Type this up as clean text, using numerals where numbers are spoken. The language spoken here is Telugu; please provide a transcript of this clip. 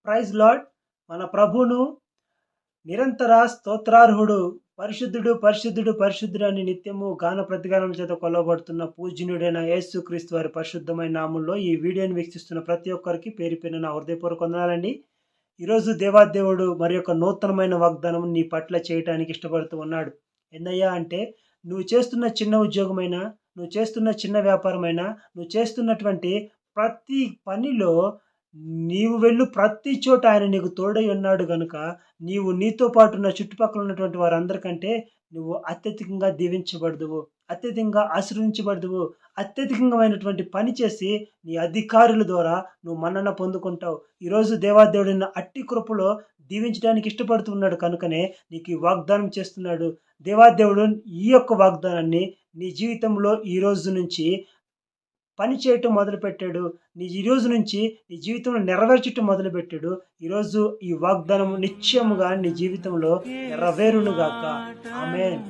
Praise lord. మన ప్రభువును నిరంతర స్తోత్రార్హుడు, పరిశుద్ధుడు పరిశుద్ధుడు పరిశుద్ధుడు అని నిత్యము గాన ప్రతిగానం చేత కొలవబడుతున్న పూజ్యునుడైన యేసుక్రీస్తు వారి పరిశుద్ధమైన నామంలో ఈ వీడియోని వీక్షిస్తున్న ప్రతి ఒక్కరికి పేరు పేరున నా హృదయపూర్వక వందనాలండి. ఈరోజు దేవాదేవుడు మరి యొక్క నూతనమైన వాగ్దానం నీ పట్ల చేయటానికి ఇష్టపడుతూ ఉన్నాడు. ఏందయ్యా అంటే, నువ్వు చేస్తున్న చిన్న ఉద్యోగమైనా, నువ్వు చేస్తున్న చిన్న వ్యాపారమైనా, నువ్వు చేస్తున్నటువంటి ప్రతి పనిలో నీవు వెళ్ళు ప్రతి చోట ఆయన నీకు తోడై ఉన్నాడు గనుక, నీవు నీతో పాటు ఉన్న చుట్టుపక్కల ఉన్నటువంటి వారందరికంటే నువ్వు అత్యధికంగా దీవించబడదువు, అత్యధికంగా ఆశీర్వదించబడదువు, అత్యధికమైనటువంటి పని చేసి నీ అధికారుల ద్వారా నువ్వు మన్నన పొందుకుంటావు. ఈరోజు దేవాదేవుడిని అట్టి కృపలో దీవించడానికి ఇష్టపడుతున్నాడు కనుకనే నీకు ఈ వాగ్దానం చేస్తున్నాడు. దేవాదేవుడు ఈ యొక్క వాగ్దానాన్ని నీ జీవితంలో ఈ రోజు నుంచి పని చేయటం మొదలుపెట్టాడు. ఈ రోజు నుంచి నీ జీవితంలో నెరవేర్చటం మొదలుపెట్టాడు. ఈరోజు ఈ వాగ్దానం నిశ్చయముగా నీ జీవితంలో నెరవేరునుగాక. ఆమేన్.